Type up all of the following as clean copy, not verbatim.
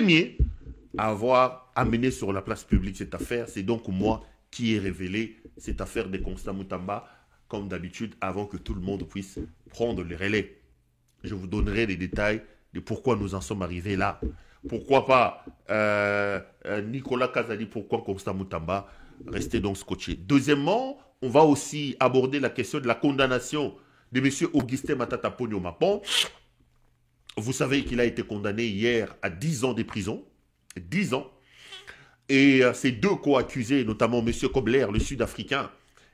premier à avoir amené sur la place publique cette affaire. C'est donc moi qui ai révélé cette affaire de Constant Moutamba, comme d'habitude, avant que tout le monde puisse prendre le relais. Je vous donnerai les détails de pourquoi nous en sommes arrivés là. Pourquoi pas Nicolas Kazadi, pourquoi Constant Moutamba? Restez donc scotchés. Deuxièmement, on va aussi aborder la question de la condamnation de M. Augustin Matata Ponyo Mapon. Vous savez qu'il a été condamné hier à 10 ans de prison. 10 ans. Et ces deux co-accusés, notamment M. Kobler, le Sud-Africain,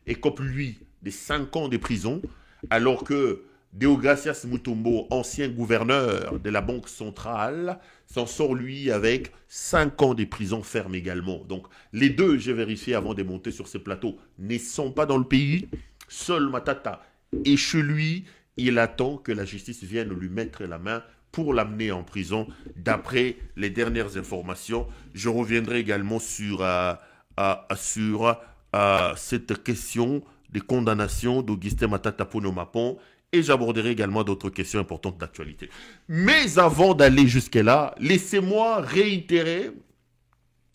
écopent lui de 5 ans de prison, alors que Deogracias Mutombo, ancien gouverneur de la Banque centrale, s'en sort lui avec 5 ans de prison ferme également. Donc les deux, j'ai vérifié avant de monter sur ce plateau, ne sont pas dans le pays. Seul Matata est chez lui. Il attend que la justice vienne lui mettre la main pour l'amener en prison. D'après les dernières informations, je reviendrai également sur cette question des condamnations d'Augustin Matata Ponyo Mapon et j'aborderai également d'autres questions importantes d'actualité. Mais avant d'aller jusque-là, laissez-moi réitérer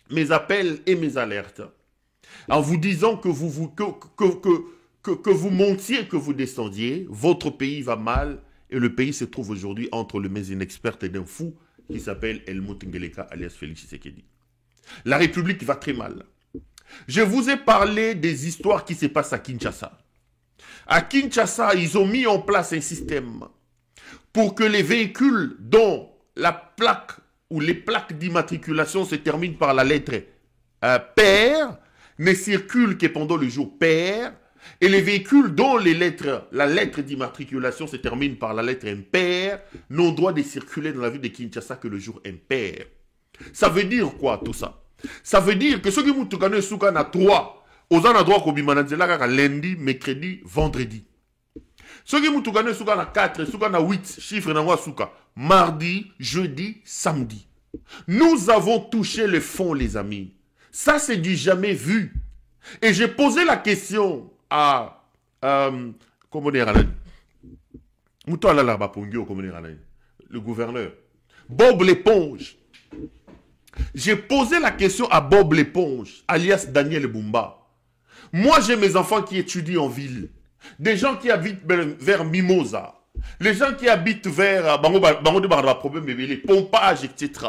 mes appels et mes alertes en vous disant que vous montiez, que vous descendiez, votre pays va mal et le pays se trouve aujourd'hui entre les mains inexpertes d'un fou qui s'appelle Helmut Ngeleka alias Félix Tshisekedi. La République va très mal. Je vous ai parlé des histoires qui se passent à Kinshasa. À Kinshasa, ils ont mis en place un système pour que les véhicules dont la plaque ou les plaques d'immatriculation se terminent par la lettre pair ne circulent que pendant le jour pair et les véhicules dont la lettre d'immatriculation se termine par la lettre impair n'ont droit de circuler dans la ville de Kinshasa que le jour impair. Ça veut dire quoi tout ça? Ça veut dire que ceux qui ont gagné souka na 3, aux en a droit qu'on bimananzela lundi, mercredi, vendredi. Ceux qui ont gagné souka na 4, souka na 8, chiffre na wa souka, mardi, jeudi, samedi. Nous avons touché le fond, les amis. Ça, c'est du jamais vu. Et j'ai posé la question à comment dire, le gouverneur Bob l'éponge. J'ai posé la question à Bob l'éponge, alias Daniel Bumba. Moi, j'ai mes enfants qui étudient en ville. Des gens qui habitent vers Mimosa. Les gens qui habitent vers les pompages, etc.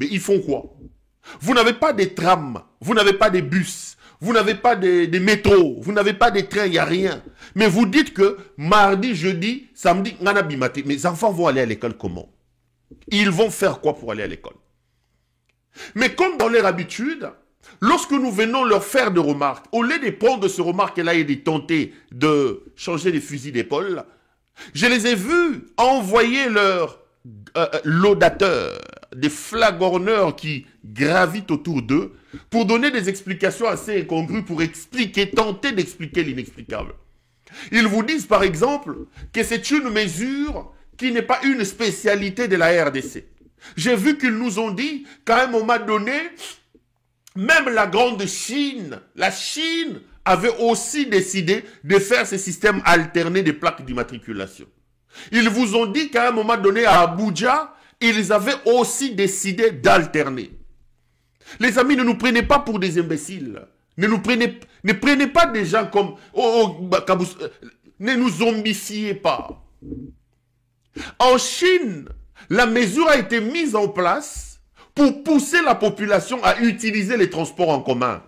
Ils font quoi? Vous n'avez pas de trams, vous n'avez pas de bus, vous n'avez pas de métro, vous n'avez pas de train, il n'y a rien. Mais vous dites que mardi, jeudi, samedi, mes enfants vont aller à l'école comment? Ils vont faire quoi pour aller à l'école? Mais comme dans leur habitude, lorsque nous venons leur faire des remarques, au lieu de prendre ces remarques-là et de tenter de changer les fusils d'épaule, je les ai vus envoyer leurs laudateurs, des flagorneurs qui gravitent autour d'eux pour donner des explications assez incongrues, pour expliquer, tenter d'expliquer l'inexplicable. Ils vous disent par exemple que c'est une mesure qui n'est pas une spécialité de la RDC. J'ai vu qu'ils nous ont dit qu'à un moment donné, même la grande Chine, la Chine avait aussi décidé de faire ce système alterné de plaques d'immatriculation. Ils vous ont dit qu'à un moment donné, à Abuja, ils avaient aussi décidé d'alterner. Les amis, ne nous prenez pas pour des imbéciles. Ne prenez pas des gens comme... ne nous zombifiez pas. En Chine, la mesure a été mise en place pour pousser la population à utiliser les transports en commun.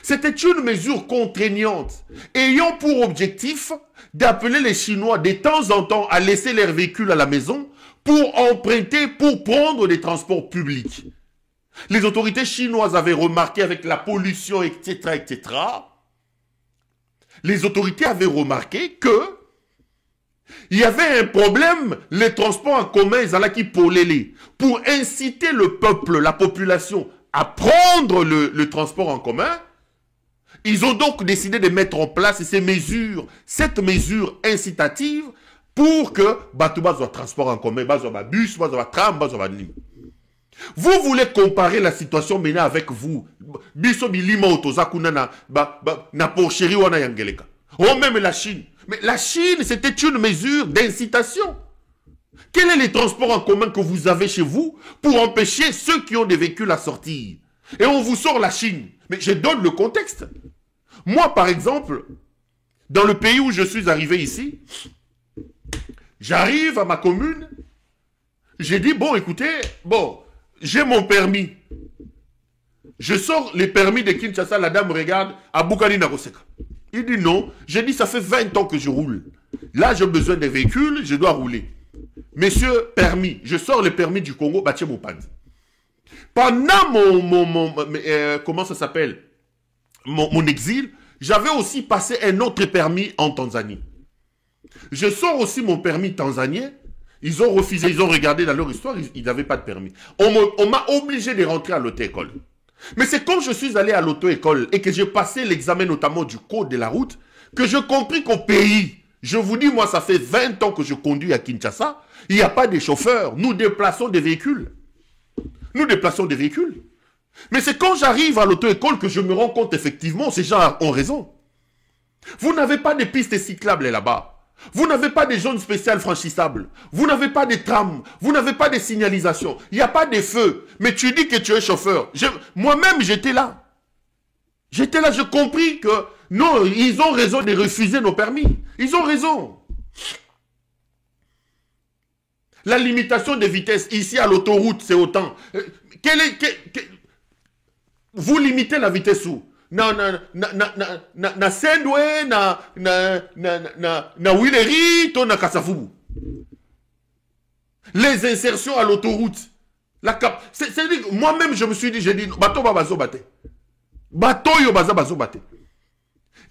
C'était une mesure contraignante, ayant pour objectif d'appeler les Chinois de temps en temps à laisser leurs véhicules à la maison pour emprunter, pour prendre les transports publics. Les autorités chinoises avaient remarqué avec la pollution, etc., etc. Les autorités avaient remarqué que il y avait un problème, les transports en commun, ils allaient qui polluaient. Pour inciter le peuple, la population, à prendre le transport en commun, ils ont donc décidé de mettre en place ces mesures, cette mesure incitative pour que Batouba soit transport en commun, soit bus, soit tram, soit lim. Vous voulez comparer la situation maintenant avec vous. Biso bilima otozakuna na porcherie wana yangeleka. Oh, même la Chine. Mais la Chine, c'était une mesure d'incitation. Quels sont les transports en commun que vous avez chez vous pour empêcher ceux qui ont des véhicules à sortir? Et on vous sort la Chine. Mais je donne le contexte. Moi, par exemple, dans le pays où je suis arrivé ici, j'arrive à ma commune, j'ai dit, bon, écoutez, bon, j'ai mon permis. Je sors les permis de Kinshasa, la dame regarde, à Bukani Nagoseka. Il dit non, j'ai dit, ça fait 20 ans que je roule. Là, j'ai besoin des véhicules, je dois rouler. Monsieur, permis, je sors le permis du Congo, Baché Mopandi. Pendant comment ça s'appelle, mon exil, j'avais aussi passé un autre permis en Tanzanie. Je sors aussi mon permis tanzanien. Ils ont refusé, ils ont regardé dans leur histoire, ils n'avaient pas de permis. On m'a obligé de rentrer à l'auto-école. Mais c'est quand je suis allé à l'auto-école et que j'ai passé l'examen notamment du code de la route, que je compris qu'au pays, je vous dis, moi, ça fait 20 ans que je conduis à Kinshasa, il n'y a pas de chauffeurs. Nous déplaçons des véhicules. Nous déplaçons des véhicules. Mais c'est quand j'arrive à l'auto-école que je me rends compte, effectivement, ces gens ont raison. Vous n'avez pas de pistes cyclables là-bas. Vous n'avez pas de zones spéciales franchissables. Vous n'avez pas de trams. Vous n'avez pas de signalisation. Il n'y a pas de feux. Mais tu dis que tu es chauffeur. Moi-même, j'étais là. J'étais là, j'ai compris que non, ils ont raison de refuser nos permis. Ils ont raison. La limitation de vitesse ici à l'autoroute, c'est autant. Vous limitez la vitesse où? Na Sendwe, na Wileri, to na Kasavubu. Les insertions à l'autoroute. Moi-même, je me suis dit, j'ai dit, bateau babazo bate. Bateau yo bazo bate.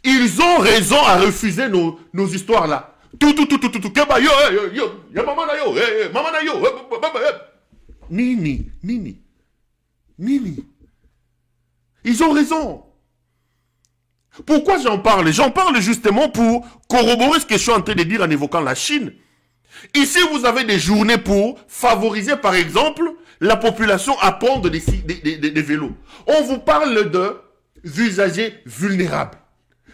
Ils ont raison à refuser nos histoires là. Tout. Keba yo, ya maman na yo, maman na yo. Nini. Ils ont raison. Pourquoi j'en parle? J'en parle justement pour corroborer ce que je suis en train de dire en évoquant la Chine. Ici, vous avez des journées pour favoriser, par exemple, la population à prendre des vélos. On vous parle d'usagers vulnérables.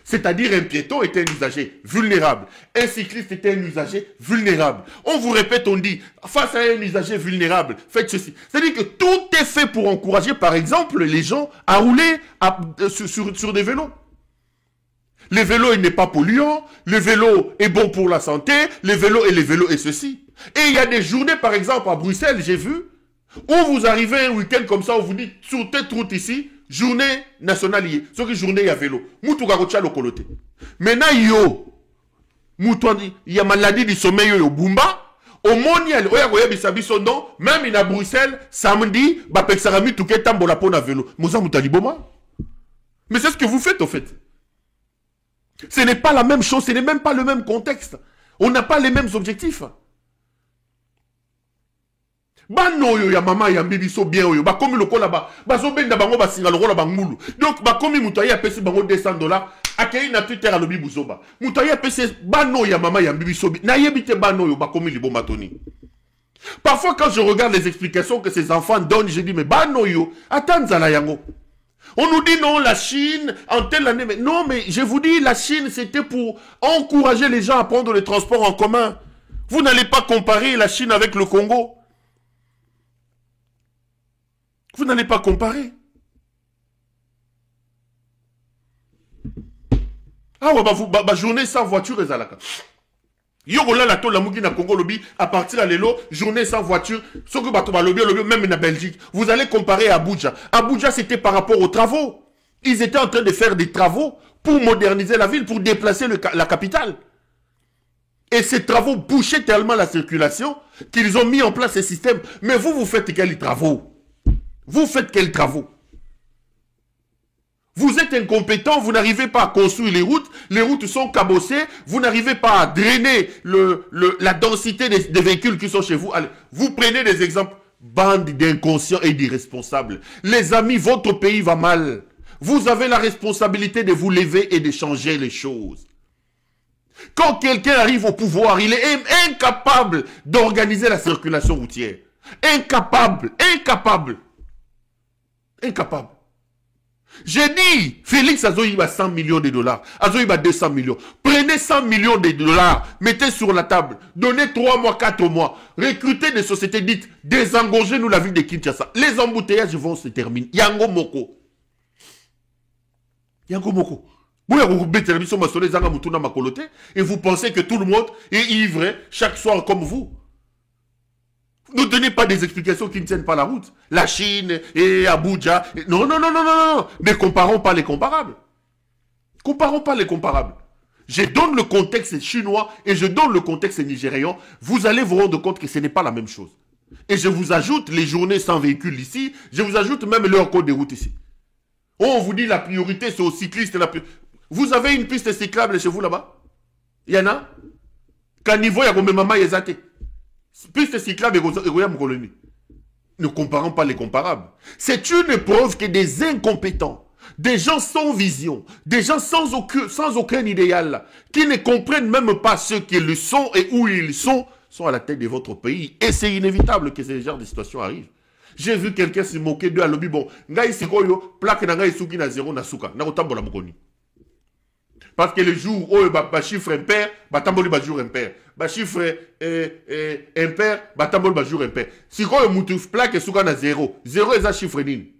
C'est-à-dire un piéton est un usager vulnérable. Un cycliste est un usager vulnérable. On vous répète, on dit, face à un usager vulnérable, faites ceci. C'est-à-dire que tout est fait pour encourager, par exemple, les gens à rouler sur des vélos. Le vélo, il n'est pas polluant. Le vélo est bon pour la santé. Le vélo est ceci. Et il y a des journées, par exemple, à Bruxelles, j'ai vu, où vous arrivez un week-end comme ça, où vous dites, sur cette route ici, journée nationale, ce qui journée à vélo. Moutou garocha le coloté. Maintenant, il y a maladie du sommeil au Bumba. Au Monial, même il à Bruxelles, samedi, Bapexarami, tout est tambola pour la vélo. Moussa Moutaliboma. Mais c'est ce que vous faites, au fait. Ce n'est pas la même chose, ce n'est même pas le même contexte. On n'a pas les mêmes objectifs. Bano yo ya mama ya mbibiso bien yo ba komi loko là bas bazo benda bango ba singa loko la bangulu donc ba komi mutaya pesi bango $200 akei na Twitter à lobi buzoba mutaya pesi bano ya mama ya mbibiso na yebite bano yo ba komi libo matoni. Parfois quand je regarde les explications que ces enfants donnent, je dis mais bano yo atanzala yango. On nous dit non, la Chine, en telle année, mais non, mais je vous dis, la Chine, c'était pour encourager les gens à prendre les transports en commun. Vous n'allez pas comparer la Chine avec le Congo. Vous n'allez pas comparer. Ah ouais, bah journée sans voiture, ezalaka. Yogola la to la mugi na Congo lobi à partir à l'élo, journée sans voiture, ce que bato lobi même en Belgique. Vous allez comparer à Abuja. Abuja c'était par rapport aux travaux. Ils étaient en train de faire des travaux pour moderniser la ville, pour déplacer la capitale. Et ces travaux bouchaient tellement la circulation qu'ils ont mis en place ces systèmes. Mais vous faites quels travaux? Vous faites quels travaux? Vous êtes incompétent, vous n'arrivez pas à construire les routes sont cabossées, vous n'arrivez pas à drainer la densité des véhicules qui sont chez vous. Allez, vous prenez des exemples, bande d'inconscients et d'irresponsables. Les amis, votre pays va mal. Vous avez la responsabilité de vous lever et de changer les choses. Quand quelqu'un arrive au pouvoir, il est incapable d'organiser la circulation routière. Incapable. J'ai dit, Félix Azoïba 100 millions de dollars, Azoïba 200 millions. Prenez 100 millions de dollars, mettez sur la table, donnez 3 mois, 4 mois, recrutez des sociétés dites, désengorgez-nous la ville de Kinshasa. Les embouteillages vont se terminer. Yango Moko. Yango Moko. Et vous pensez que tout le monde est ivre chaque soir comme vous. Ne donnez pas des explications qui ne tiennent pas la route. La Chine et Abuja. Non, non, non, non, non, non. Ne comparons pas les comparables. Comparons pas les comparables. Je donne le contexte chinois et je donne le contexte nigérian. Vous allez vous rendre compte que ce n'est pas la même chose. Et je vous ajoute les journées sans véhicule ici. Je vous ajoute même leur code de route ici. Oh, on vous dit la priorité c'est aux cyclistes. Vous avez une piste cyclable chez vous là-bas? Il y en a? Qu'à niveau, il y a combien de mamans et piste cyclable et ne comparons pas les comparables. C'est une preuve que des incompétents, des gens sans vision, des gens sans aucun idéal, qui ne comprennent même pas ce qu'ils sont et où ils sont à la tête de votre pays. Et c'est inévitable que ce genre de situation arrive. J'ai vu quelqu'un se moquer d'eux à l'objet. Bon, ngai sikoyo, plaque na ngai suki na zéro na suka. Na otambola mokoni. Parce que le jour où le chiffre impair, batamboli ba jour impair. Le chiffre impair, batamboli ba jour impair. Si quoi mutu plaque suka na zéro. Zéro est un chiffre nini.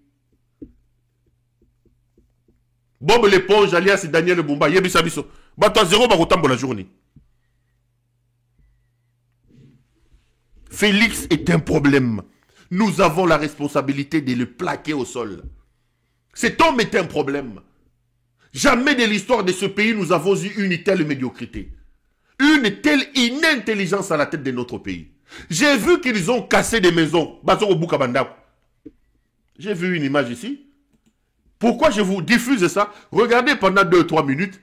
Bob l'éponge alias Daniel Bumba, yebisa biso. Bato zéro ba kotambola journée. Félix est un problème. Nous avons la responsabilité de le plaquer au sol. Cet homme est un problème. Jamais de l'histoire de ce pays nous avons eu une telle médiocrité. Une telle inintelligence à la tête de notre pays. J'ai vu qu'ils ont cassé des maisons. J'ai vu une image ici. Pourquoi je vous diffuse ça? Regardez pendant 2-3 minutes.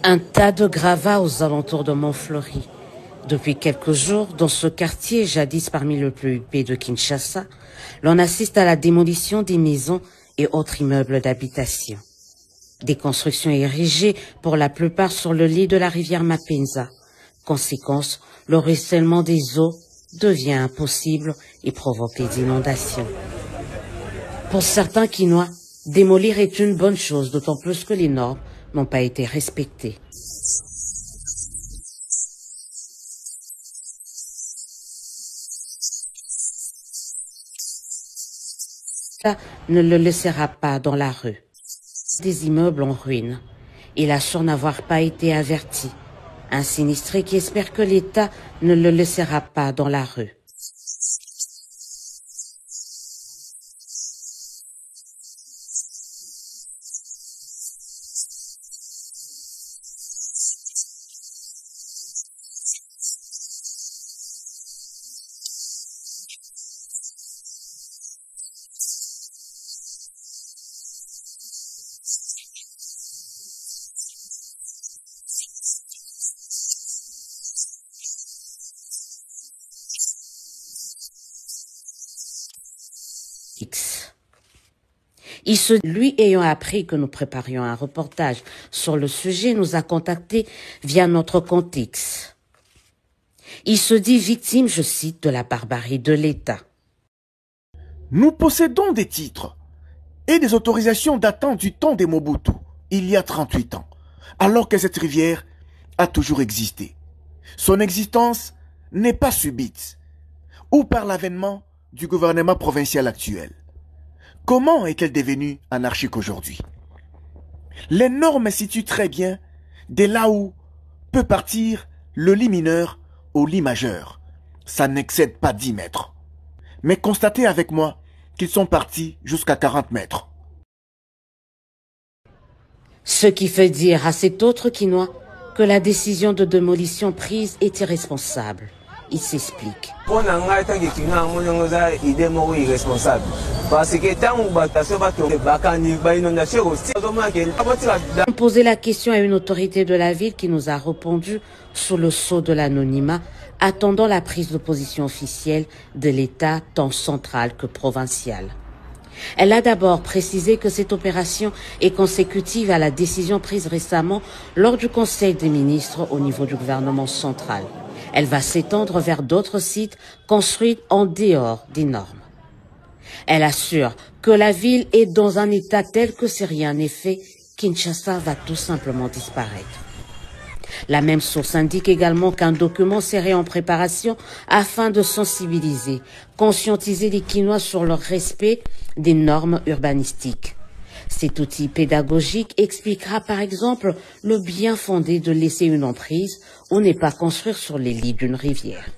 Un tas de gravats aux alentours de Montfleury. Depuis quelques jours, dans ce quartier, jadis parmi le plus huppé de Kinshasa, l'on assiste à la démolition des maisons et autres immeubles d'habitation. Des constructions érigées, pour la plupart sur le lit de la rivière Mapenza. Conséquence, le ruissellement des eaux devient impossible et provoque des inondations. Pour certains Quinois, démolir est une bonne chose, d'autant plus que les normes n'ont pas été respectées. L'État ne le laissera pas dans la rue. Des immeubles en ruine. Il assure n'avoir pas été averti. Un sinistré qui espère que l'État ne le laissera pas dans la rue. Lui ayant appris que nous préparions un reportage sur le sujet, nous a contactés via notre compte X. Il se dit victime, je cite, de la barbarie de l'État. Nous possédons des titres et des autorisations datant du temps des Mobutu, il y a 38 ans, alors que cette rivière a toujours existé. Son existence n'est pas subite, ou par l'avènement du gouvernement provincial actuel. Comment est-elle devenue anarchique aujourd'hui? Les normes situent très bien dès là où peut partir le lit mineur au lit majeur. Ça n'excède pas 10 mètres. Mais constatez avec moi qu'ils sont partis jusqu'à 40 mètres. Ce qui fait dire à cet autre Quinois que la décision de démolition prise est irresponsable. Il s'explique. On posait la question à une autorité de la ville qui nous a répondu sous le sceau de l'anonymat, attendant la prise de position officielle de l'État tant central que provincial. Elle a d'abord précisé que cette opération est consécutive à la décision prise récemment lors du Conseil des ministres au niveau du gouvernement central. Elle va s'étendre vers d'autres sites construits en dehors des normes. Elle assure que la ville est dans un état tel que si rien n'est fait, Kinshasa va tout simplement disparaître. La même source indique également qu'un document serait en préparation afin de sensibiliser, conscientiser les Kinois sur leur respect des normes urbanistiques. Cet outil pédagogique expliquera par exemple le bien fondé de laisser une emprise ou ne pas construire sur les lits d'une rivière.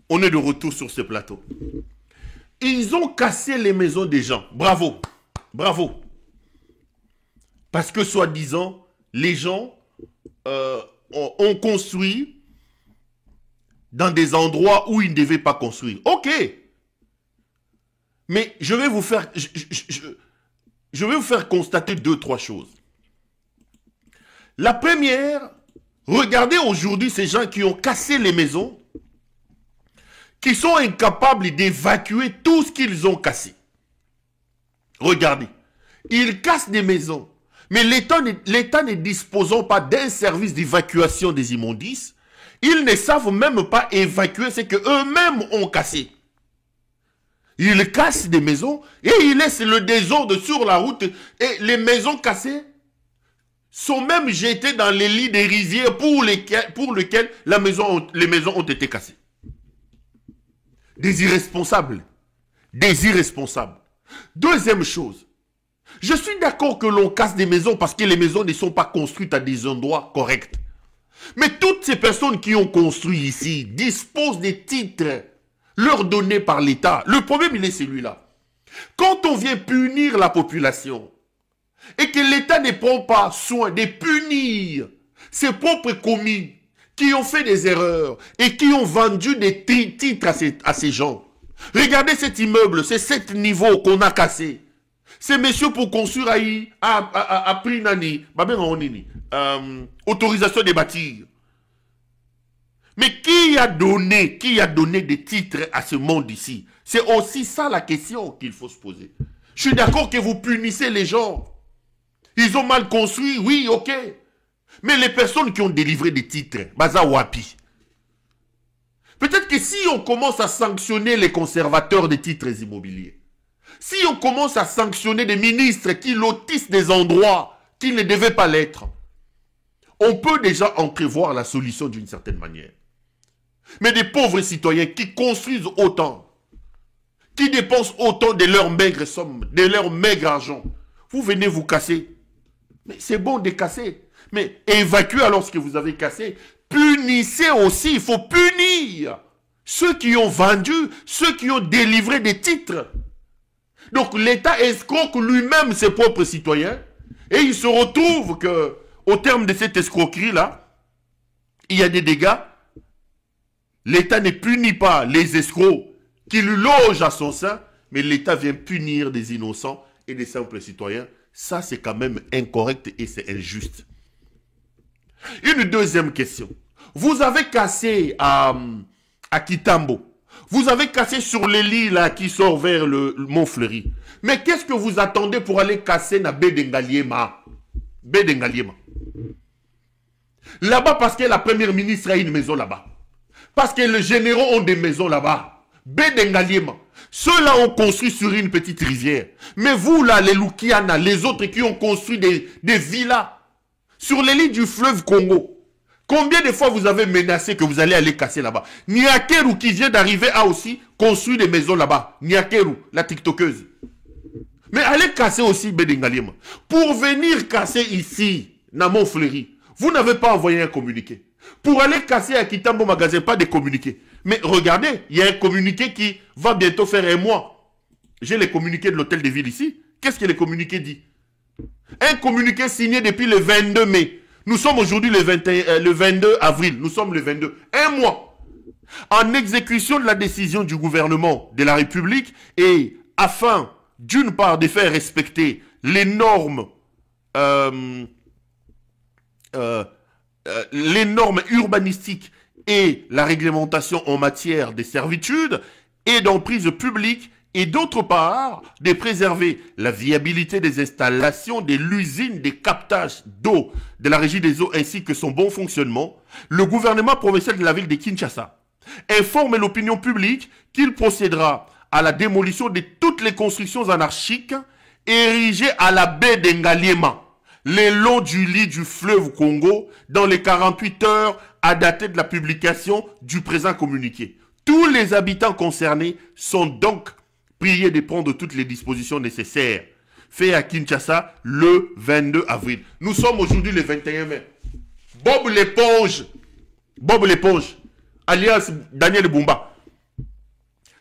On est de retour sur ce plateau. Ils ont cassé les maisons des gens. Bravo. Bravo. Parce que soi-disant, les gens ont construit dans des endroits où ils ne devaient pas construire. Ok. Mais je vais vous faire, je vais vous faire constater 2-3 choses. La première, regardez aujourd'hui ces gens qui ont cassé les maisons, qui sont incapables d'évacuer tout ce qu'ils ont cassé. Regardez. Ils cassent des maisons. Mais l'État ne disposant pas d'un service d'évacuation des immondices, ils ne savent même pas évacuer ce qu'eux-mêmes ont cassé. Ils cassent des maisons et ils laissent le désordre sur la route et les maisons cassées sont même jetées dans les lits des rivières pour lesquels les maisons ont été cassées. Des irresponsables. Des irresponsables. Deuxième chose. Je suis d'accord que l'on casse des maisons parce que les maisons ne sont pas construites à des endroits corrects. Mais toutes ces personnes qui ont construit ici disposent des titres leur donnés par l'État. Le problème, il est celui-là. Quand on vient punir la population et que l'État ne prend pas soin de punir ses propres commis qui ont fait des erreurs et qui ont vendu des titres à ces gens. Regardez cet immeuble, c'est 7 niveaux qu'on a cassé. C'est monsieur pour construire à prix nani, autorisation de bâtir. Mais qui a donné des titres à ce monde ici? C'est aussi ça la question qu'il faut se poser. Je suis d'accord que vous punissez les gens. Ils ont mal construit, oui, ok. Mais les personnes qui ont délivré des titres, baza wapi. Peut-être que si on commence à sanctionner les conservateurs des titres immobiliers, si on commence à sanctionner des ministres qui lotissent des endroits qui ne devaient pas l'être, on peut déjà entrevoir la solution d'une certaine manière. Mais des pauvres citoyens qui construisent autant, qui dépensent autant de leurs maigres sommes, de leur maigre argent, vous venez vous casser. Mais c'est bon de casser. Mais évacuez alors ce que vous avez cassé. Punissez aussi, il faut punir ceux qui ont vendu, ceux qui ont délivré des titres. Donc l'État escroque lui-même ses propres citoyens et il se retrouve que, au terme de cette escroquerie-là, il y a des dégâts. L'État ne punit pas les escrocs qui lui logent à son sein, mais l'État vient punir des innocents et des simples citoyens. Ça, c'est quand même incorrect et c'est injuste. Une deuxième question. Vous avez cassé à Kitambo. Vous avez cassé sur les lits là qui sort vers le Mont Fleury. Mais qu'est-ce que vous attendez pour aller casser na Bedengaliema? Bedengaliema. Là-bas parce que la première ministre a une maison là-bas. Parce que les généraux ont des maisons là-bas. Bedengaliema. Ceux-là ont construit sur une petite rivière. Mais vous là, les Lukiana, les autres qui ont construit des villas sur les lits du fleuve Congo. Combien de fois vous avez menacé que vous allez aller casser là-bas? Niakeru qui vient d'arriver a aussi construit des maisons là-bas. Niakeru, la tiktokeuse. Mais allez casser aussi Bedengaliema. Pour venir casser ici, dans Mont Fleury, vous n'avez pas envoyé un communiqué. Pour aller casser à Kitambo Magasin, pas de communiqué. Mais regardez, il y a un communiqué qui va bientôt faire un mois. J'ai les communiqués de l'hôtel de ville ici. Qu'est-ce que le communiqué dit? Un communiqué signé depuis le 22 mai. Nous sommes aujourd'hui le 22 avril. Nous sommes le 22. Un mois. En exécution de la décision du gouvernement de la République et afin, d'une part, de faire respecter les normes urbanistiques et la réglementation en matière de servitude et d'emprise publique et d'autre part, de préserver la viabilité des installations de l'usine de captage d'eau de la Régie des eaux ainsi que son bon fonctionnement, le gouvernement provincial de la ville de Kinshasa informe l'opinion publique qu'il procédera à la démolition de toutes les constructions anarchiques érigées à la baie d'Engaliema, le long du lit du fleuve Congo, dans les 48 heures à dater de la publication du présent communiqué. Tous les habitants concernés sont donc priés de prendre toutes les dispositions nécessaires. Fait à Kinshasa le 22 avril. Nous sommes aujourd'hui le 21 mai. Bob l'éponge, alias Daniel Bumba.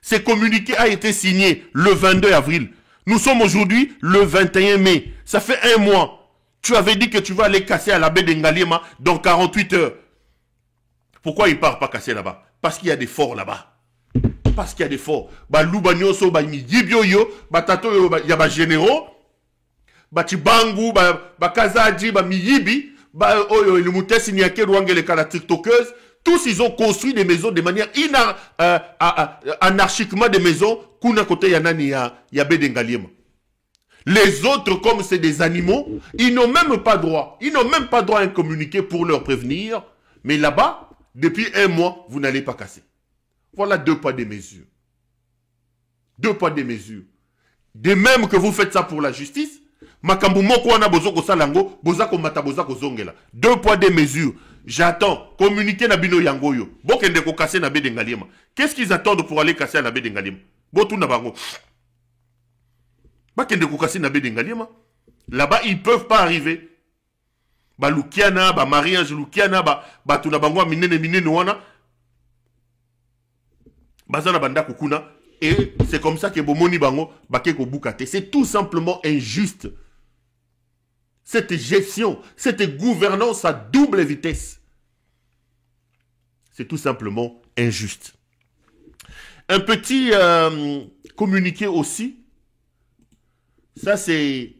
Ce communiqué a été signé le 22 avril. Nous sommes aujourd'hui le 21 mai. Ça fait un mois. Tu avais dit que tu vas aller casser à la baie d'Engaliema dans 48 heures. Pourquoi il ne part pas casser là-bas? Parce qu'il y a des forts là-bas. Parce qu'il y a des forts. Bah Lubanyoso, bah Yibioyo, bah Tato, il y a bah généraux, bah Chibangu, bah Kazaji, bah Miyibi, bah le Moutessi Niake, Rwangele Kala TikTokeuse. Tous ils ont construit des maisons de manière anarchiquement des maisons. Kuna côté Yanani ya Bedengaliema. Les autres, comme c'est des animaux, ils n'ont même pas droit. Ils n'ont même pas droit à un communiqué pour leur prévenir. Mais là-bas, depuis un mois, vous n'allez pas casser. Voilà 2 poids, 2 mesures. 2 poids, 2 mesures. De même que vous faites ça pour la justice, makambu moko wana bozoko salango, bozako mata bozako zongela. 2 poids, 2 mesures. J'attends. Communiquer na bino yangoyo. Bokende ko casser na baie d'Engaliema. Qu'est-ce qu'ils attendent pour aller casser à la baie d'Engaliema? Botou na bango. Bakende ko casser na baie d'Engaliema. Là-bas, ils ne peuvent pas arriver. Ba Lukiana, ba Marie-Ange Lukiana, ba tuna bango minene wana. Bazana banda kukuna. Et c'est comme ça que Bomoni Bango Bakeko Boukate. C'est tout simplement injuste. Cette gestion, cette gouvernance à double vitesse. C'est tout simplement injuste. Un petit communiqué aussi. Ça, c'est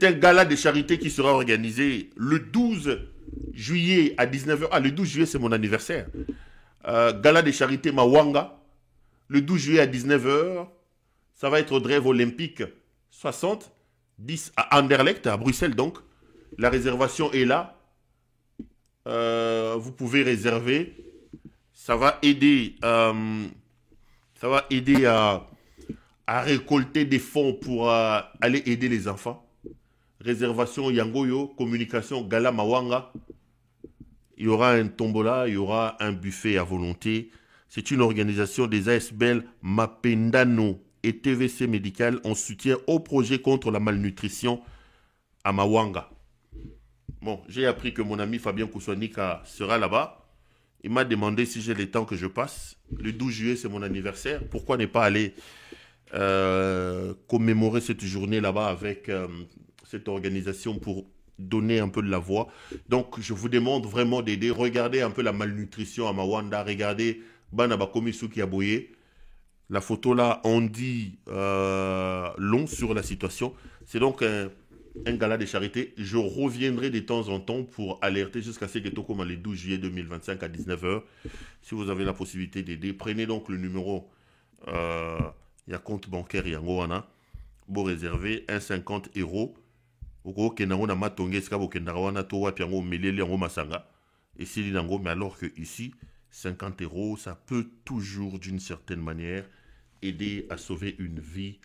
un gala de charité qui sera organisé le 12 juillet à 19 h. Ah, le 12 juillet, c'est mon anniversaire. Gala de charité Mawanga. Le 12 juillet à 19 h, ça va être au Drève olympique 60, 10 à Anderlecht, à Bruxelles donc. La réservation est là. Vous pouvez réserver. Ça va aider, à récolter des fonds pour aller aider les enfants. Réservation Yangoyo, communication Gala Mawanga. Il y aura un tombola, il y aura un buffet à volonté. C'est une organisation des ASBL Mapendano et TVC Médical en soutien au projet contre la malnutrition à Mawanga. Bon, j'ai appris que mon ami Fabien Kouswanika sera là-bas. Il m'a demandé si j'ai le temps que je passe. Le 12 juillet, c'est mon anniversaire. Pourquoi ne pas aller commémorer cette journée là-bas avec cette organisation pour donner un peu de la voix. Donc, je vous demande vraiment d'aider. Regardez un peu la malnutrition à Mawanda. Regardez Banaba Komisu qui a bouillé. La photo là, on dit long sur la situation. C'est donc un gala de charité. Je reviendrai de temps en temps pour alerter jusqu'à ce que comme le 12 juillet 2025 à 19 h. Si vous avez la possibilité d'aider, prenez donc le numéro. Il y a compte bancaire Yangoana. Vous réservez 1,50 €. Mais alors que ici, 50 €, ça peut toujours d'une certaine manière aider à sauver une vie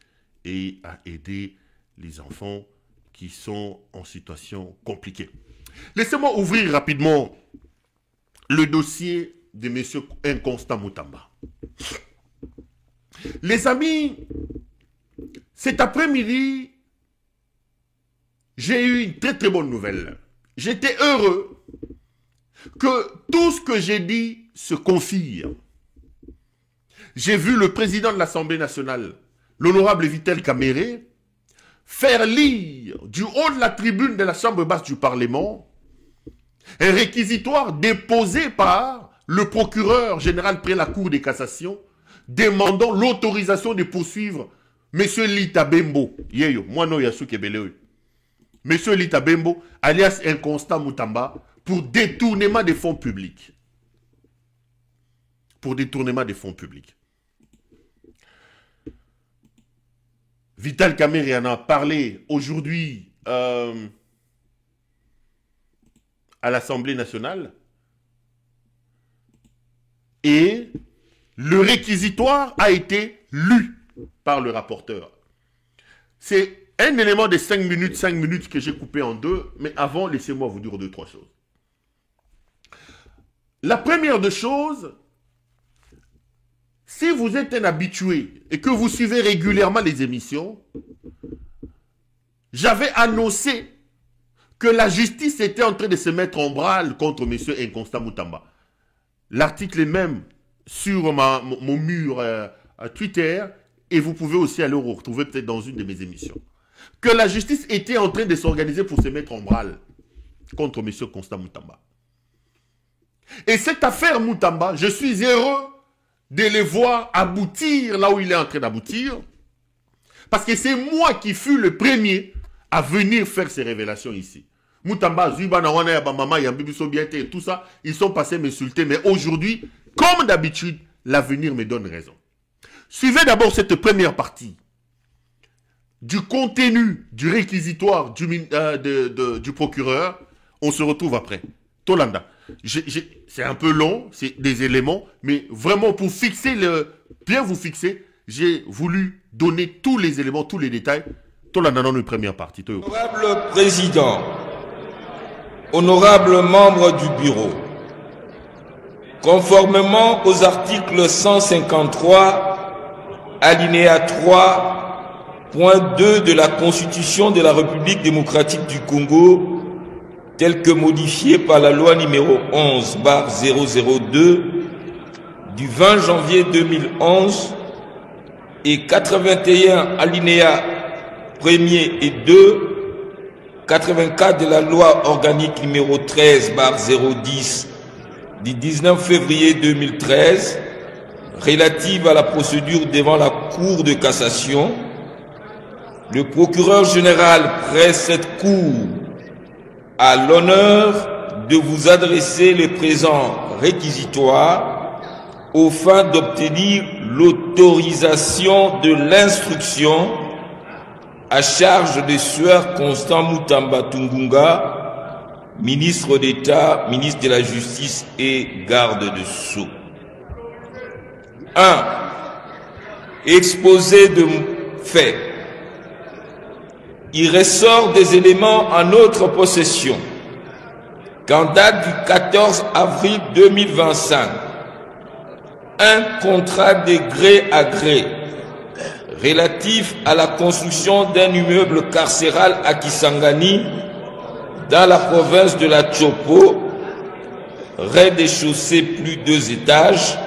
et à aider les enfants qui sont en situation compliquée. Laissez-moi ouvrir rapidement le dossier de M. Inconstant Moutamba. Les amis, cet après-midi, j'ai eu une très très bonne nouvelle. J'étais heureux que tout ce que j'ai dit se confirme. J'ai vu le président de l'Assemblée nationale, l'honorable Vitel Kamere, faire lire du haut de la tribune de la chambre basse du Parlement un réquisitoire déposé par le procureur général près la Cour de cassation demandant l'autorisation de poursuivre M. Lita Bembo. Yeyo, moi no yasu kebele. M. Lita Bembo, alias Inconstant Moutamba, pour détournement des fonds publics. Pour détournement des fonds publics. Vital Kamerhe en a parlé aujourd'hui à l'Assemblée nationale. Et le réquisitoire a été lu par le rapporteur. C'est un élément de 5 minutes que j'ai coupé en deux, mais avant, laissez-moi vous dire 2-3 choses. La première des choses, si vous êtes un habitué et que vous suivez régulièrement les émissions, j'avais annoncé que la justice était en train de se mettre en branle contre M. Inconstant Moutamba. L'article est même sur mon mur à Twitter, et vous pouvez aussi aller le retrouver peut-être dans une de mes émissions. Que la justice était en train de s'organiser pour se mettre en branle contre M. Constant Moutamba. Et cette affaire Moutamba, je suis heureux de les voir aboutir là où il est en train d'aboutir, parce que c'est moi qui fus le premier à venir faire ces révélations ici. Moutamba, Zubana, Wana, Mama, Yambibi Sobiete et tout ça, ils sont passés m'insulter, mais aujourd'hui, comme d'habitude, l'avenir me donne raison. Suivez d'abord cette première partie du contenu du réquisitoire du procureur. On se retrouve après. Tolanda, c'est un peu long, c'est des éléments, mais vraiment pour fixer bien vous fixer, j'ai voulu donner tous les éléments, tous les détails. Tolanda dans une première partie. Honorable Président, honorables membres du Bureau, conformément aux articles 153, alinéa 3, point 2 de la Constitution de la République démocratique du Congo, tel que modifié par la loi numéro 11/002 du 20 janvier 2011 et 81 alinéa 1er et 2, 84 de la loi organique numéro 13/010 du 19 février 2013 relative à la procédure devant la Cour de cassation, le procureur général presse cette Cour à l'honneur de vous adresser le présent réquisitoire aux fins d'obtenir l'autorisation de l'instruction à charge de Sieur Constant Moutamba Tungunga, ministre d'État, ministre de la Justice et garde de Sceaux. 1. Exposé de faits. Il ressort des éléments en notre possession qu'en date du 14 avril 2025, un contrat de gré à gré relatif à la construction d'un immeuble carcéral à Kisangani, dans la province de la Chopo, rez-de-chaussée plus 2 étages,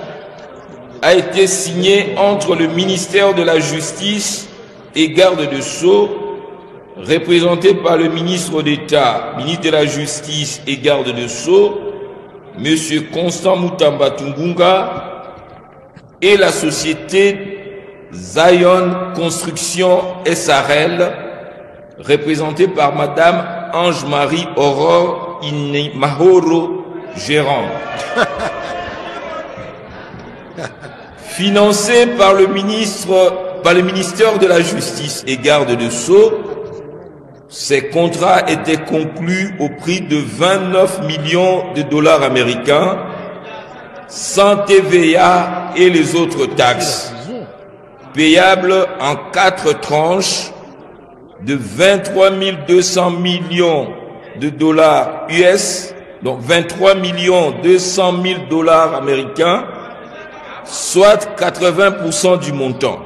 a été signé entre le ministère de la Justice et garde de Sceaux, représenté par le ministre d'État, ministre de la Justice et garde de Sceaux, M. Constant Moutamba Tungunga, et la société Zion Construction SRL, représentée par Madame Ange-Marie Aurore Mahoro, gérante. Financé par le ministère de la Justice et garde de Sceaux, ces contrats étaient conclus au prix de 29 millions de dollars américains, sans TVA et les autres taxes, payables en 4 tranches de 23 200 millions de dollars US, donc 23 200 000 dollars américains, soit 80% du montant.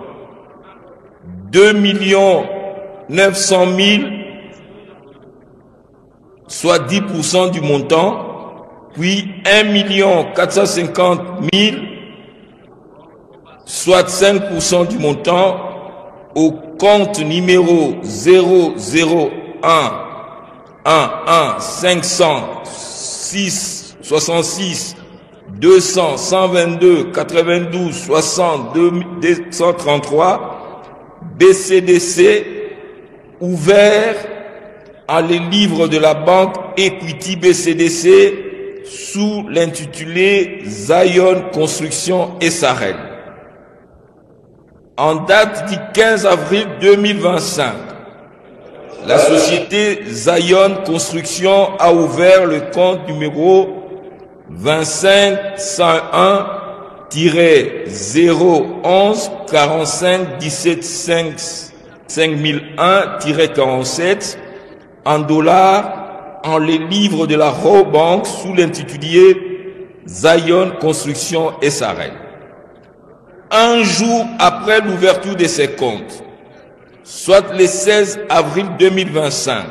2 900 000, soit 10% du montant, puis 1 450 000, soit 5% du montant, au compte numéro 001 11 506 66 200 122 92 60 233 BCDC, ouvert en les livres de la banque Equity BCDC sous l'intitulé Zion Construction SRL. en date du 15 avril 2025, la société Zion Construction a ouvert le compte numéro 25-101-011 45 17 5 5001-47 en dollars en les livres de la Raw Bank sous l'intitulé Zion Construction SARL. Un jour après l'ouverture de ces comptes, soit le 16 avril 2025,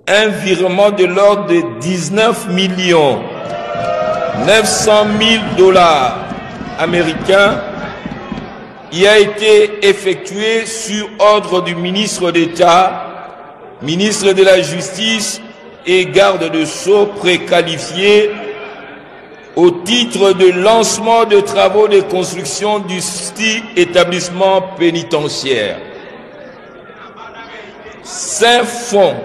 un virement de l'ordre de 19 900 000 dollars américains y a été effectué sur ordre du ministre d'État, ministre de la Justice et garde de Sceaux préqualifié au titre de lancement de travaux de construction du dit établissement pénitentiaire. Ces fonds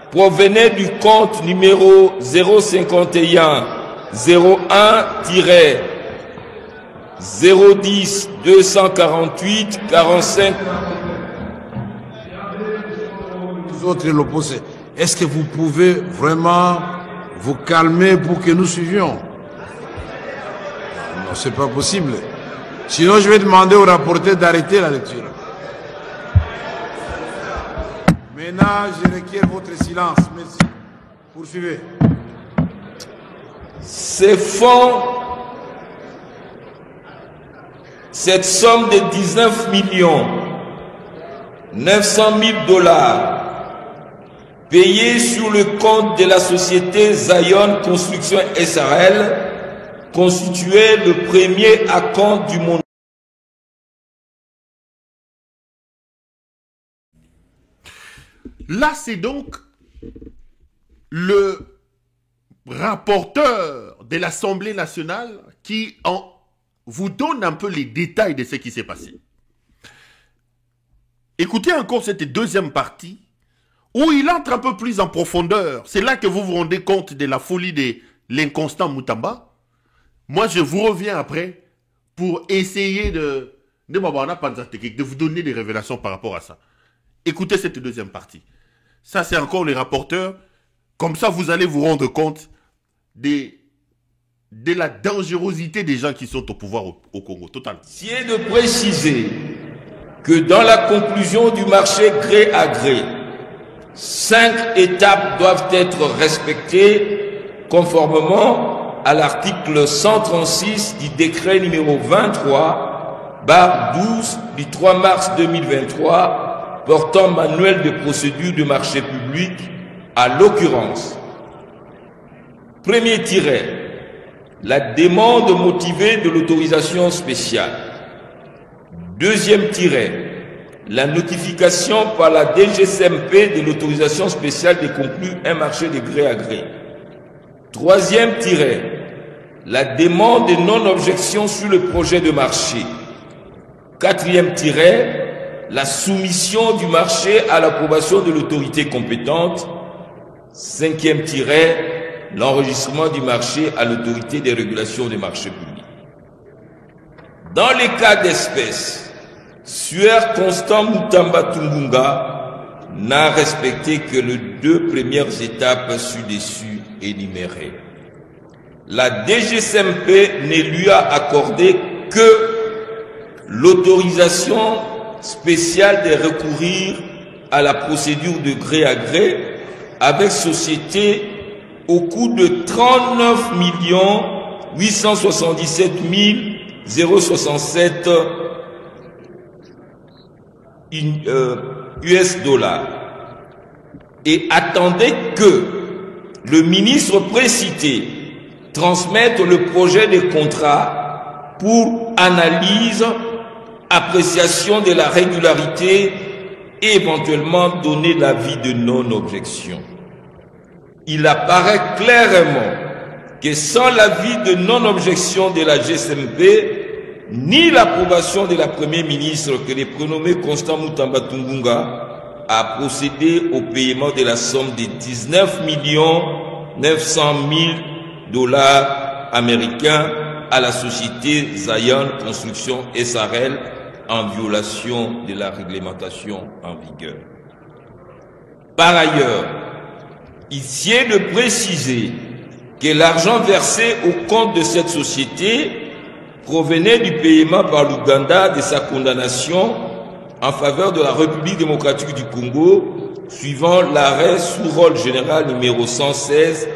provenaient du compte numéro 051 01 010 248 45. Les autres l'opposé. Est-ce que vous pouvez vraiment vous calmer pour que nous suivions? Non, c'est pas possible. Sinon, je vais demander au rapporteur d'arrêter la lecture. Maintenant, je requiers votre silence. Merci. Poursuivez. Ces fonds, cette somme de 19 900 000 dollars payés sur le compte de la société Zion Construction SARL constituait le premier acompte du monde. Là, c'est donc le rapporteur de l'Assemblée nationale qui vous donne un peu les détails de ce qui s'est passé. Écoutez encore cette deuxième partie où il entre un peu plus en profondeur. C'est là que vous vous rendez compte de la folie de l'inconstant Moutamba. Moi, je vous reviens après pour essayer de vous donner des révélations par rapport à ça. Écoutez cette deuxième partie. Ça, c'est encore les rapporteurs. Comme ça, vous allez vous rendre compte de la dangerosité des gens qui sont au pouvoir au Congo. Total. C'est de préciser que dans la conclusion du marché gré à gré, 5 étapes doivent être respectées conformément à l'article 136 du décret numéro 23/12 du 3 mars 2023 portant manuel de procédure de marché public, à l'occurrence. Premier tiret, la demande motivée de l'autorisation spéciale. Deuxième tiret, la notification par la DGCMP de l'autorisation spéciale de conclure un marché de gré à gré. Troisième tiret, la demande de non-objection sur le projet de marché. Quatrième tiret, la soumission du marché à l'approbation de l'autorité compétente. Cinquième tiret, l'enregistrement du marché à l'autorité des régulations des marchés publics. Dans les cas d'espèce, Sueur Constant Moutamba Tungunga n'a respecté que les 2 premières étapes ci-dessus énumérées. La DGCMP ne lui a accordé que l'autorisation spéciale de recourir à la procédure de gré à gré avec société au coût de 39 877 067 US dollars et attendait que le ministre précité transmette le projet de contrat pour analyse, appréciation de la régularité et éventuellement donner l'avis de non-objection. Il apparaît clairement que sans l'avis de non-objection de la GCMP, ni l'approbation de la Première ministre que le prénommé Constant Moutamba Tungunga a procédé au paiement de la somme de 19 900 000 dollars américains à la société Zion Construction SARL en violation de la réglementation en vigueur. Par ailleurs, il tient de préciser que l'argent versé au compte de cette société provenait du paiement par l'Ouganda de sa condamnation en faveur de la République démocratique du Congo, suivant l'arrêt sous rôle général numéro 116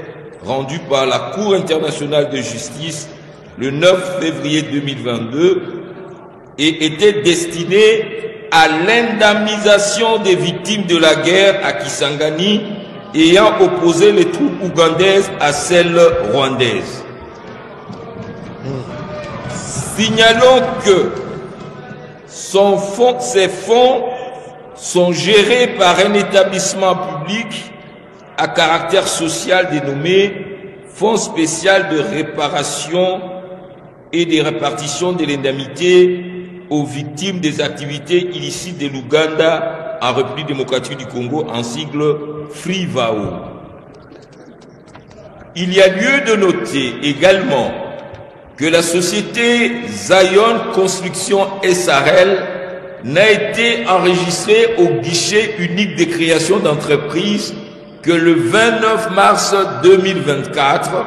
rendu par la Cour internationale de justice le 9 février 2022 et était destiné à l'indemnisation des victimes de la guerre à Kisangani ayant opposé les troupes ougandaises à celles rwandaises. Signalons que ces fonds sont gérés par un établissement public à caractère social dénommé Fonds spécial de réparation et de répartition de l'indemnité aux victimes des activités illicites de l'Ouganda en République démocratique du Congo, en sigle FRIVAO. Il y a lieu de noter également que la société Zion Construction SRL n'a été enregistrée au guichet unique des créations d'entreprises que le 29 mars 2024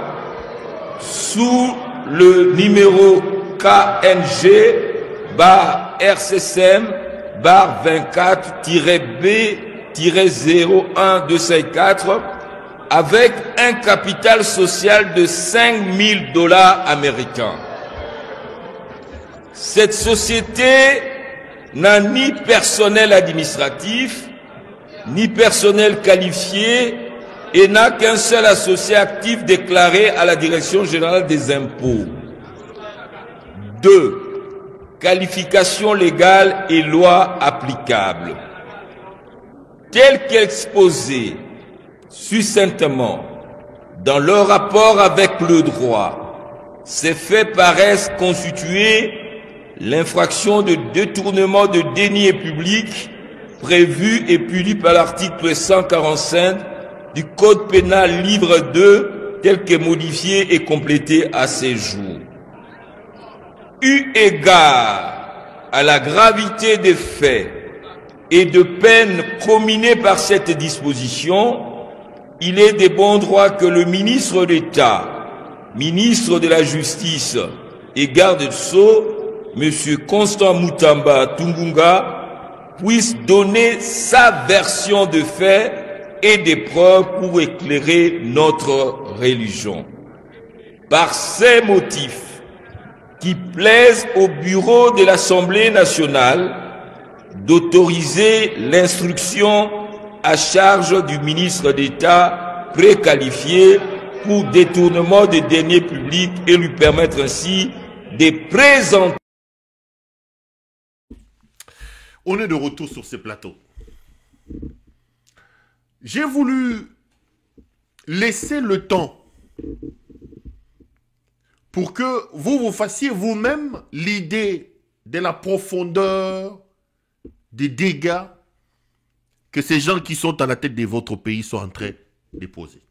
sous le numéro KNG-RCSM-24-B-01254 avec un capital social de $5 000 américains. Cette société n'a ni personnel administratif, ni personnel qualifié et n'a qu'un seul associé actif déclaré à la Direction générale des impôts. 2. Qualification légale et loi applicable. Tel qu'exposé succinctement dans leur rapport avec le droit, ces faits paraissent constituer l'infraction de détournement de deniers publics prévu et puni par l'article 145 du Code pénal livre 2 tel que modifié et complété à ces jours. Eu égard à la gravité des faits et de peines comminées par cette disposition, il est de bon droit que le ministre d'État, ministre de la Justice et garde-sceau, M. Constant Mutamba Tungunga, puisse donner sa version de faits et des preuves pour éclairer notre religion. Par ces motifs qui plaisent au bureau de l'Assemblée nationale d'autoriser l'instruction à charge du ministre d'État préqualifié pour détournement des deniers publics et lui permettre ainsi de présenter. On est de retour sur ce plateau. J'ai voulu laisser le temps pour que vous vous fassiez vous-même l'idée de la profondeur des dégâts que ces gens qui sont à la tête de votre pays sont en train de poser.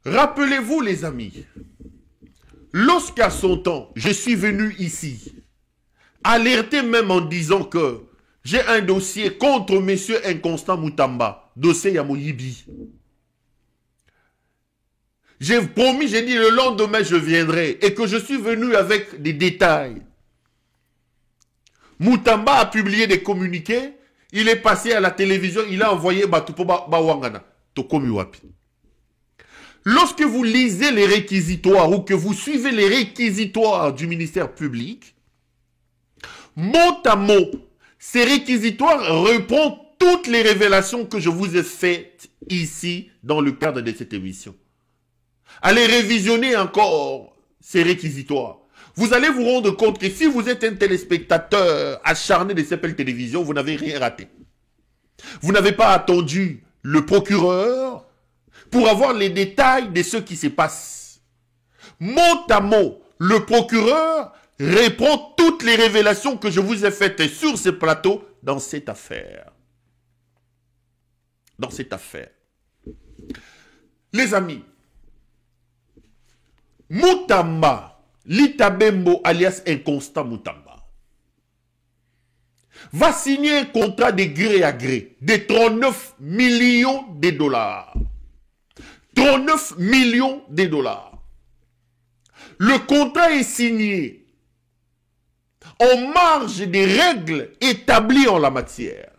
Rappelez-vous les amis, lorsqu'à son temps, je suis venu ici, alerté même en disant que j'ai un dossier contre monsieur Inconstant Mutamba, dossier Yamoyibi. J'ai promis, j'ai dit le lendemain je viendrai et que je suis venu avec des détails. Mutamba a publié des communiqués, il est passé à la télévision, il a envoyé Batupo Bawangana, Tokomi Wapi. Lorsque vous lisez les réquisitoires ou que vous suivez les réquisitoires du ministère public, mot à mot, ces réquisitoires reprennent toutes les révélations que je vous ai faites ici dans le cadre de cette émission. Allez révisionner encore ces réquisitoires. Vous allez vous rendre compte que si vous êtes un téléspectateur acharné de CPL Télévision, vous n'avez rien raté. Vous n'avez pas attendu le procureur pour avoir les détails de ce qui se passe. Mot à mot, le procureur répond toutes les révélations que je vous ai faites sur ce plateau dans cette affaire. Dans cette affaire. Les amis, Mutamba, Lita Bembo alias Inconstant Moutamba va signer un contrat de gré à gré de 39 millions de dollars. 39 millions de dollars. Le contrat est signé en marge des règles établies en la matière.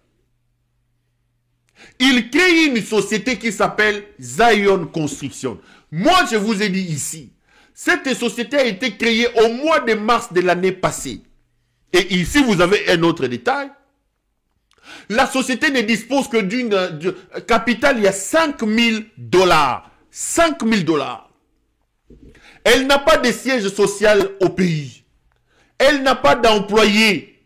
Il crée une société qui s'appelle Zion Construction. Moi, je vous ai dit ici, cette société a été créée au mois de mars de l'année passée. Et ici, vous avez un autre détail. La société ne dispose que d'une capital, il y a 5 000 dollars. 5 000 dollars. Elle n'a pas de siège social au pays. Elle n'a pas d'employés.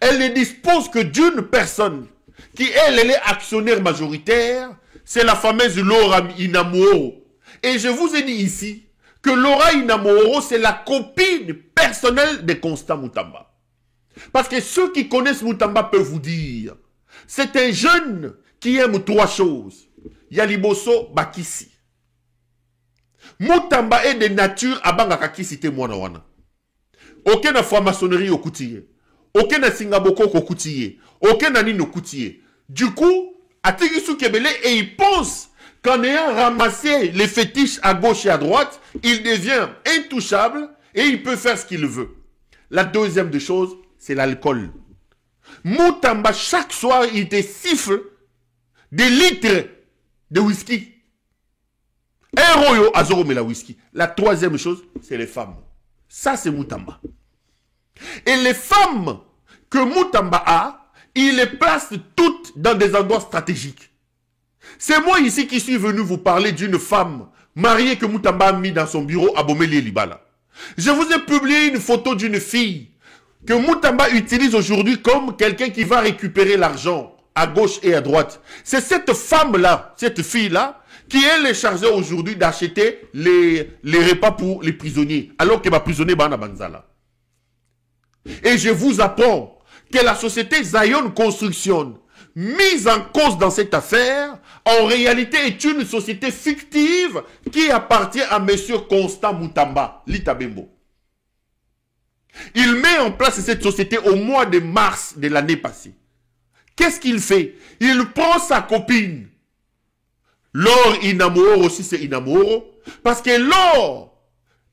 Elle ne dispose que d'une personne qui, elle est actionnaire majoritaire. C'est la fameuse Laura Inamoro. Et je vous ai dit ici que Laura Inamoro, c'est la copine personnelle de Constant Moutamba. Parce que ceux qui connaissent Moutamba peuvent vous dire, c'est un jeune qui aime trois choses. Yaliboso Bakisi. Moutamba est de nature abanga kakisi te mwana wana. Aucun na franc-maçonnerie au coutier. Aucun na singaboko au coutier. Aucun na nino coutier. Du coup, Atigisu Kebele, et il pense qu'en ayant ramassé les fétiches à gauche et à droite, il devient intouchable et il peut faire ce qu'il veut. La deuxième des choses, c'est l'alcool. Moutamba, chaque soir, il te siffle des litres de whisky. Un royo azoro mais la whisky. La troisième chose, c'est les femmes. Ça, c'est Moutamba. Et les femmes que Moutamba a, il les place toutes dans des endroits stratégiques. C'est moi ici qui suis venu vous parler d'une femme mariée que Moutamba a mis dans son bureau à Bomeli Libala. Je vous ai publié une photo d'une fille que Moutamba utilise aujourd'hui comme quelqu'un qui va récupérer l'argent à gauche et à droite. C'est cette femme-là, cette fille-là, qui elle est chargée aujourd'hui d'acheter les repas pour les prisonniers, alors que ma prisonnier Bana Banzala. Et je vous apprends que la société Zion Construction, mise en cause dans cette affaire, en réalité est une société fictive qui appartient à monsieur Constant Moutamba, Lita Bembo. Il met en place cette société au mois de mars de l'année passée. Qu'est-ce qu'il fait? Il prend sa copine, Laure Inamoro, aussi c'est Inamoro, parce que Laure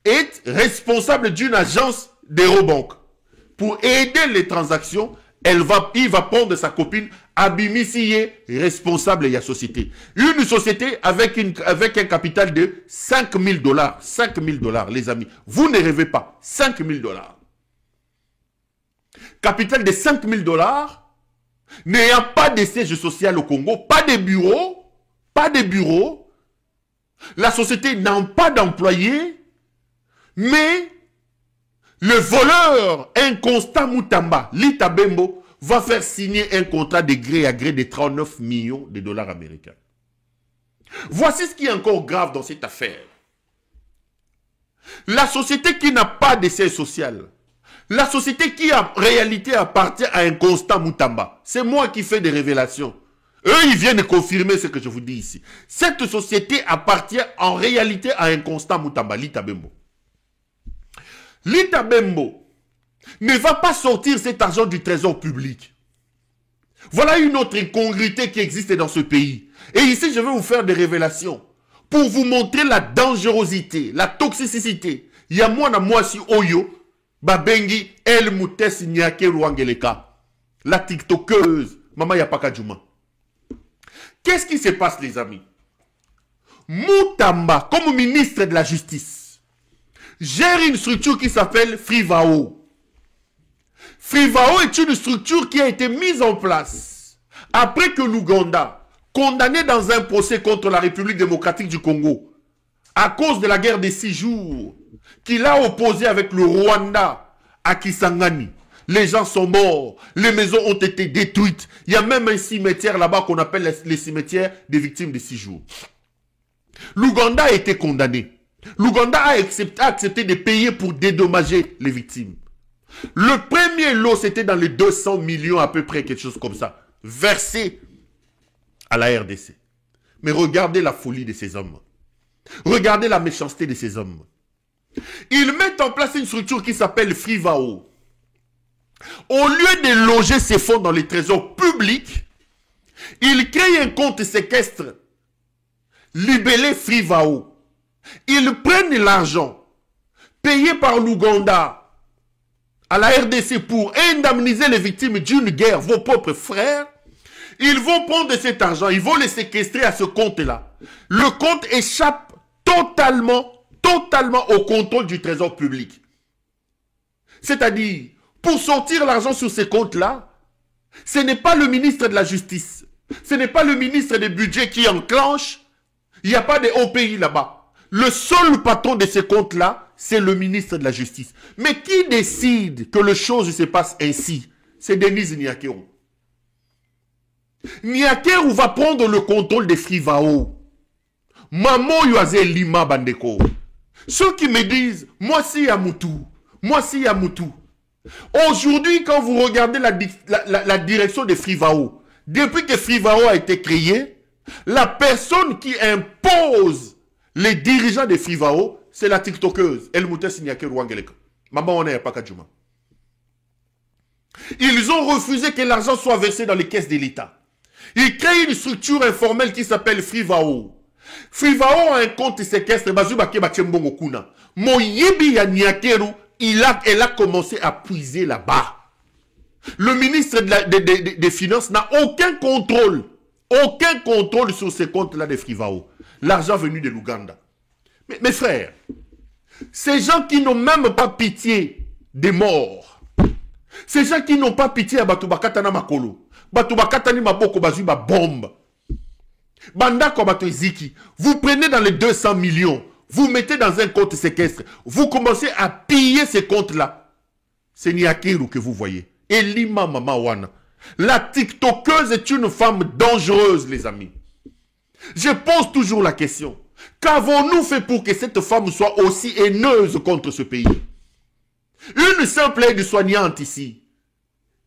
est responsable d'une agence d'Aérobank. Pour aider les transactions, il va prendre sa copine, Abimisiye, responsable de la société. Une société avec un capital de 5 000 dollars. 5 000 dollars, les amis. Vous ne rêvez pas. 5 000 dollars. Capital de 5 000 dollars, n'ayant pas de siège social au Congo, pas de bureau. Pas de bureau, la société n'a pas d'employés, mais le voleur Inconstant Moutamba, Lita Bembo, va faire signer un contrat de gré à gré de 39 millions de dollars américains. Voici ce qui est encore grave dans cette affaire. La société qui n'a pas de siège social, la société qui en réalité appartient à Inconstant Moutamba, c'est moi qui fais des révélations. Eux, ils viennent confirmer ce que je vous dis ici. Cette société appartient en réalité à Inconstant Moutamba, Lita Bembo. Lita Bembo ne va pas sortir cet argent du trésor public. Voilà une autre incongruité qui existe dans ce pays. Et ici, je vais vous faire des révélations pour vous montrer la dangerosité, la toxicité. Il y a moi si Oyo, Babengi, El Moutes Nyake Rwangeleka, la tiktokeuse, Mama Yapaka Djouma. Qu'est-ce qui se passe, les amis? Moutamba, comme ministre de la Justice, gère une structure qui s'appelle Frivao. Frivao est une structure qui a été mise en place après que l'Ouganda, condamné dans un procès contre la République démocratique du Congo, à cause de la guerre des 6 jours, qu'il a opposé avec le Rwanda à Kisangani. Les gens sont morts, les maisons ont été détruites. Il y a même un cimetière là-bas qu'on appelle les cimetières des victimes des 6 jours. L'Ouganda a été condamné. L'Ouganda a accepté de payer pour dédommager les victimes. Le premier lot, c'était dans les 200 millions à peu près, quelque chose comme ça, versé à la RDC. Mais regardez la folie de ces hommes. Regardez la méchanceté de ces hommes. Ils mettent en place une structure qui s'appelle Frivao. Au lieu de loger ces fonds dans les trésors publics, ils créent un compte séquestre libellé Frivao. Ils prennent l'argent payé par l'Ouganda à la RDC pour indemniser les victimes d'une guerre, vos propres frères. Ils vont prendre cet argent, ils vont les séquestrer à ce compte-là. Le compte échappe totalement au contrôle du trésor public. C'est-à-dire, pour sortir l'argent sur ces comptes-là, ce n'est pas le ministre de la Justice, ce n'est pas le ministre des Budgets qui enclenche, il n'y a pas de OPI là-bas. Le seul patron de ces comptes-là, c'est le ministre de la Justice. Mais qui décide que les choses se passent ainsi? C'est Denise Niakeru. Niakeru va prendre le contrôle des Frivao. Maman Yoaze Lima Bandeko. Ceux qui me disent, moi si Yamoutou, moi si Yamoutou. Aujourd'hui, quand vous regardez la direction des Frivao, depuis que Frivao a été créé, la personne qui impose les dirigeants des Frivao, c'est la TikTokeuse, Elmouté Niakeru Wangeleka. Maman, on n'est pas Kadjouma. Ils ont refusé que l'argent soit versé dans les caisses de l'État. Ils créent une structure informelle qui s'appelle Frivao. Frivao a un compte séquestre. Moyibi ya Niakeru, elle a commencé à puiser là-bas. Le ministre des Finances n'a aucun contrôle sur ces comptes-là de Frivao. L'argent venu de l'Ouganda. Mais mes frères, ces gens qui n'ont même pas pitié des morts, ces gens qui n'ont pas pitié à Batubakatana Makolo, Batubakatani Maboko Bazuba bombe, Bandako Batoiziki, vous prenez dans les 200 millions, vous mettez dans un compte séquestre, vous commencez à piller ces comptes-là. C'est Niakeru que vous voyez. Elima Mama Wana. La TikTokeuse est une femme dangereuse, les amis. Je pose toujours la question. Qu'avons-nous fait pour que cette femme soit aussi haineuse contre ce pays? Une simple aide-soignante ici.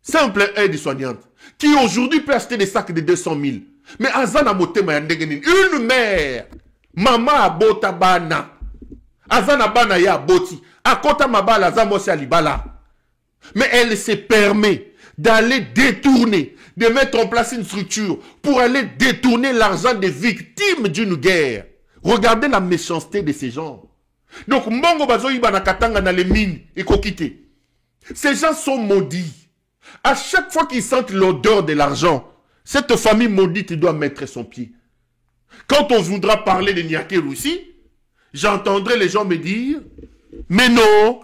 Simple aide-soignante. Qui aujourd'hui peut acheter des sacs de 200 000. Mais Azana Motema Yandegenin. Une mère. Maman Abota Bana. Azana Bana Ya Boti. Akota Mabala Zamosi Alibala. Mais elle se permet d'aller détourner, de mettre en place une structure pour aller détourner l'argent des victimes d'une guerre. Regardez la méchanceté de ces gens. Donc, Mbongo Bazoyi Banakatanga dans les mines et Kokité. Ces gens sont maudits. À chaque fois qu'ils sentent l'odeur de l'argent, cette famille maudite doit mettre son pied. Quand on voudra parler de Niakeru aussi, j'entendrai les gens me dire, mais non,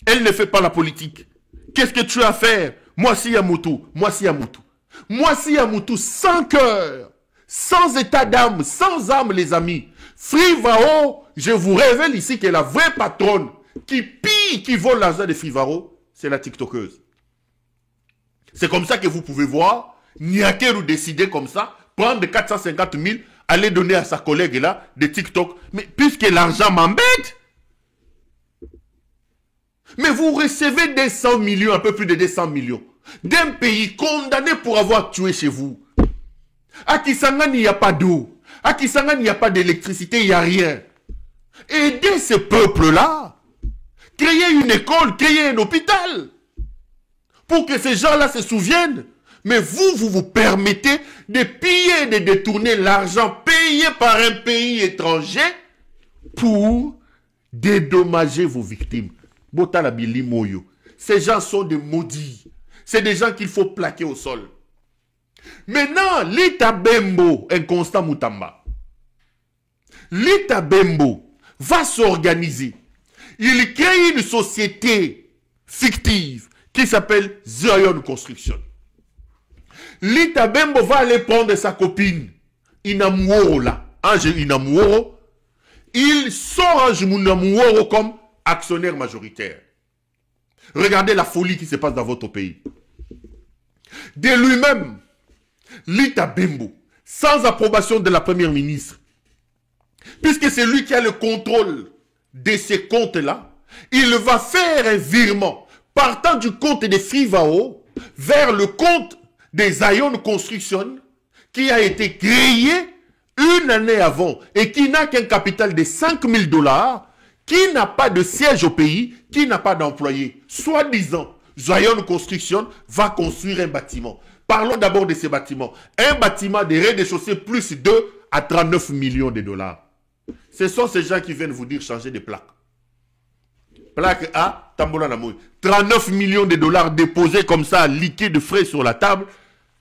elle ne fait pas la politique. Qu'est-ce que tu as à faire? Moi si Yamoutou, moi si Yamoutou. Moi si Yamoutou, sans cœur, sans état d'âme, sans âme les amis. Frivao, je vous révèle ici que la vraie patronne qui pille, qui vole l'argent de Frivao, c'est la TikTokeuse. C'est comme ça que vous pouvez voir Niakeru décider comme ça, prendre 450 000, aller donner à sa collègue là, de TikTok. Mais puisque l'argent m'embête, mais vous recevez 200 millions, un peu plus de 200 millions, d'un pays condamné pour avoir tué chez vous. À Kisangani, il n'y a pas d'eau. À Kisangani, il n'y a pas d'électricité, il n'y a rien. Aidez ce peuple-là. Créez une école, créez un hôpital. Pour que ces gens-là se souviennent. Mais vous permettez de piller et de détourner l'argent payé par un pays étranger pour dédommager vos victimes. Ces gens sont des maudits. C'est des gens qu'il faut plaquer au sol. Maintenant, l'État Bembo, Inconstant Moutamba, l'État Bembo va s'organiser. Il crée une société fictive qui s'appelle Zion Construction. L'État Bembo va aller prendre sa copine, Inamuoro là, Ange Inamuoro. Il sort Ange Inamuoro comme actionnaire majoritaire. Regardez la folie qui se passe dans votre pays. De lui-même, l'État Bembo, sans approbation de la première ministre, puisque c'est lui qui a le contrôle de ces comptes-là, il va faire un virement partant du compte des Frivao vers le compte des Zion Construction qui a été créé une année avant et qui n'a qu'un capital de $5 000, qui n'a pas de siège au pays, qui n'a pas d'employé. Soi-disant, Zion Construction va construire un bâtiment. Parlons d'abord de ces bâtiments. Un bâtiment de rez-de-chaussée plus 2 à 39 millions de dollars. Ce sont ces gens qui viennent vous dire changer de plaque. Plaque A, Tambola Namoui. 39 millions de dollars déposés comme ça, liquide frais sur la table.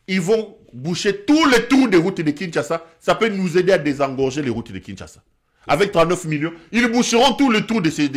Ils vont boucher tous les trous des routes de Kinshasa. Ça peut nous aider à désengorger les routes de Kinshasa. Avec 39 millions, ils boucheront tous les trous de ces...